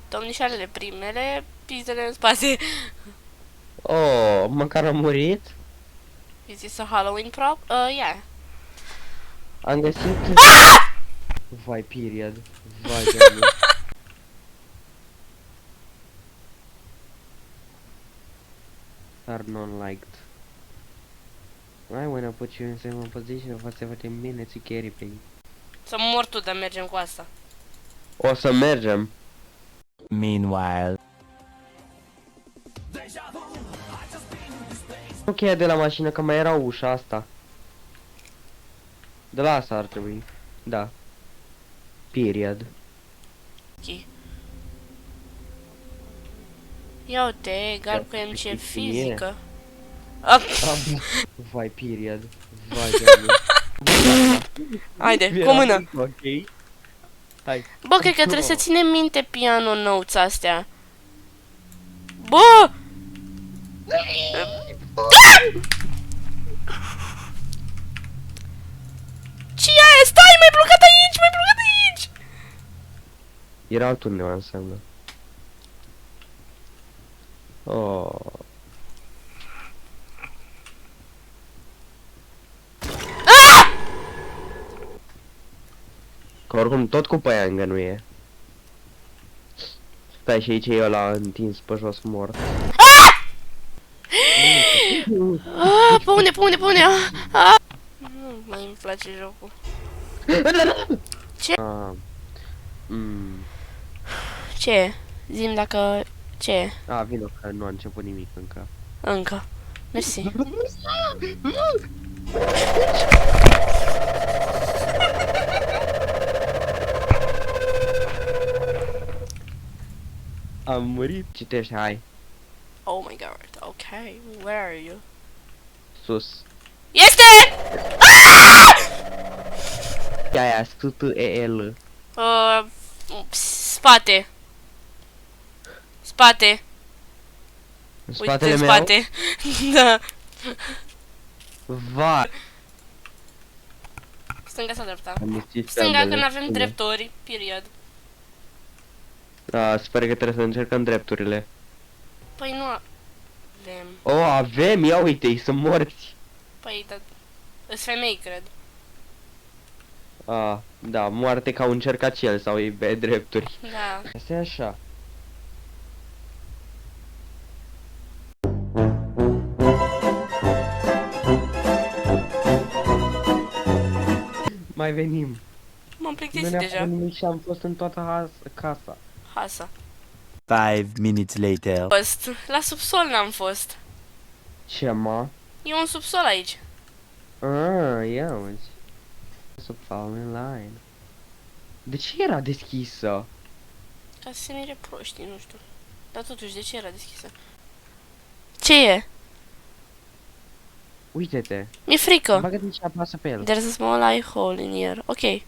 Domnișoarele primele, pizdele în spate. Oh, măcar am murit? Is this a Halloween prop? Yeah. Am găsit... Vai, period. Vai, doamne. Are non-liked. I wanna put you in second position for 17 minutes to carry play. Să mor tu, dar mergem cu asta. O să mergem. Meanwhile. Nu cheia de la mașină, că mai era ușa asta. De la asta ar trebui. Da. Period. Ok. Ia uite, egal cu MC fizică. Vai, period. Vai, doamne. Haide, cu mână. Ok. Hai. Bă, cred că trebuie să ținem minte piano notes astea. Bă! Ce e? Stai, m-ai blocat aici, m-ai blocat aici! Era altundeva înseamnă. Oh. Că oricum tot cu pe aia îngănuie. Stai, și aici e ăla întins pe jos mort. Pe unde, pe unde, pe unde? Nu mai îmi place jocul. Ce? Ce? Zi-mi dacă... Ce? A, vino că nu a început nimic încă. Încă. Mersi. Am murit. Citește, hai. Oh my god, ok. Where are you? Sus. Este! Aia, S-T-E-L. Spate. Spate. În Uite, spatele în meu? spate. Da. Vai. Stânga sau dreapta? Stânga, Stânga, că n-avem drepturi. Period. Da, sper că trebuie să încercăm drepturile. Păi nu avem. O, avem, ia uite, ei sunt morți. Păi, da. Îs femei, cred. A, da, moarte ca un cercacel sau e pe drepturi. Da. Asta e așa. Mai venim. M-am Nu plictisit ne-a deja. făcut nimic și am fost în toată casa. Hasa. 5 minutes later. Fost. La subsol n-am fost. Ce, mă? E un subsol aici. Ah, ia uzi. Să fall in line. De ce era deschisă? Ca să se mire proștii, nu știu. Dar totuși, de ce era deschisă? Ce e? Uite-te. Mi-e frică. Bagă-te și apasă pe el. There's a small eye hole in here. Ok.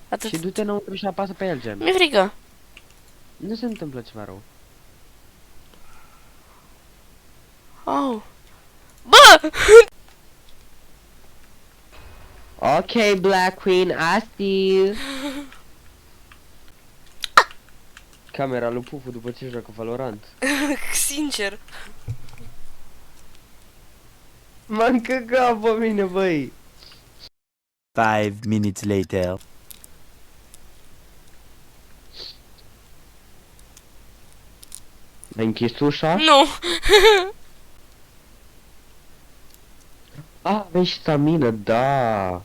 Atât. Și du-te înăuntru și apasă pe el, gen. Mi-e frică. Nu se întâmplă ceva rău. Oh. Bă! Ok, Black Queen, I see you. Camera lui Pufu după ce joacă Valorant. Sincer. M-a încăcat pe mine, băi. 5 minutes later. Ai închis ușa? Nu. Ah, aveai și stamină, da.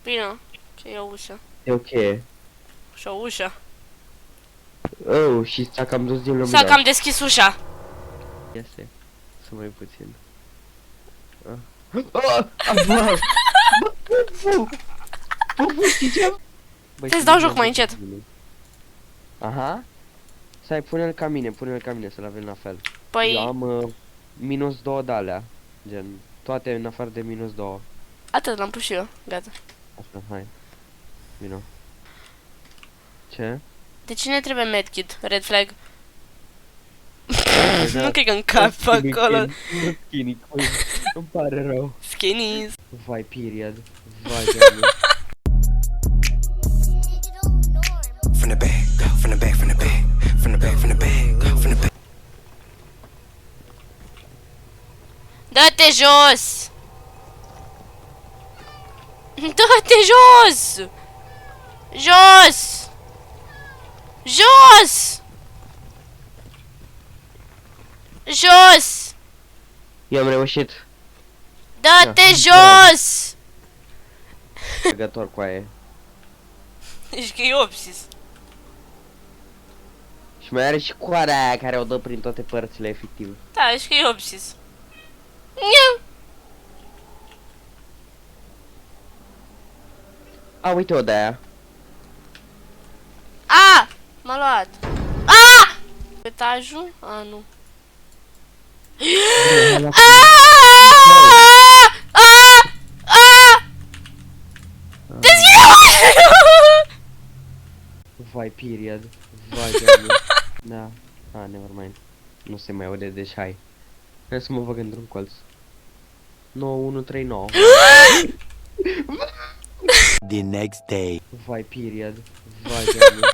Bine. Ce e o ușă? E ok. Și o ușă. Oh, și s-a cam dus din lumină. S-a cam deschis ușa. Iese. Să mai puțin. Ah, bă! Pufu! Pufu, știi ce? Să-ți dau joc mai încet. Aha. Stai, pune-l ca mine, pune-l ca mine să-l avem la fel. Păi, Eu am minus 2 de-alea. Gen, toate în afară de minus 2. atât l-am pus și eu. Gata. Asta, hai. Vino. Ce? De cine trebuie medkit? Red flag. Nu cred că încap acolo. Skinny, îmi pare rău. Skinnies. Vai, period. Vai, doamne. From the back. Dă-te jos! Dă-te jos! Jos! Jos! Jos! Eu am reușit. Dă-te Da. jos! Legător cu aia. Ești că e obsis. Și mai are și coara aia care o dă prin toate părțile, efectiv. Da, ești că e obsis. Niu! A, uite-o de aia. A! M-a luat. A! Etajul? A, nu. A! A! A! Deschide-mă! Vai, period. Vai, doamne. Da. Ah, never mind. Nu se mai aude, deci hai. Hai să mă bag într-un colț. 9139. The next day. Vai, period. Vai, doamne.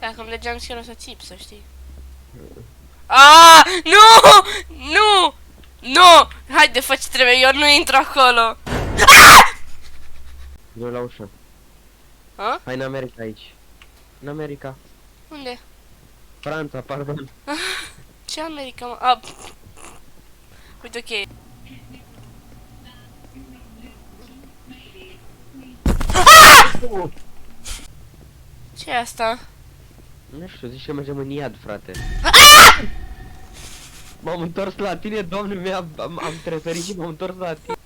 Dacă îmi legeam și eu o să țip, să știi. A! Nu! Nu! Nu! Haide, fă ce trebuie, eu nu intru acolo. Nu la ușă. A? Hai în America aici. În America. Unde? Franța, pardon. Ce America, mă? A, uite, ok. Ce e asta? Nu știu, zici că mergem în iad, frate. M-am întors la tine, doamne, am trezărit și m-am întors la tine.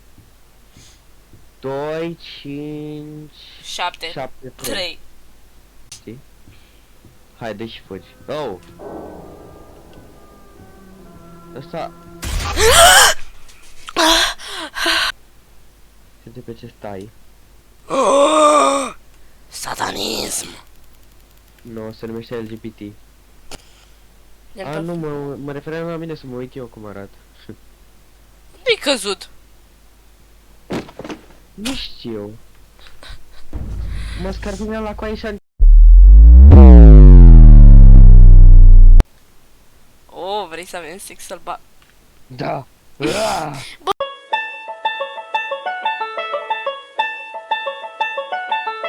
2, 5, 7, 7, 3. 3. Știi? Haide și fugi. Oh! Ăsta... Și de pe ce stai? Satanism. Nu, se numește LGBT. De-mi A, tot. nu, mă refeream la mine să mă uit eu cum arăt. Unde-i căzut? Nu știu. Mă scarpineam la coaie și Oh, vrei să avem sex sălbat? Da!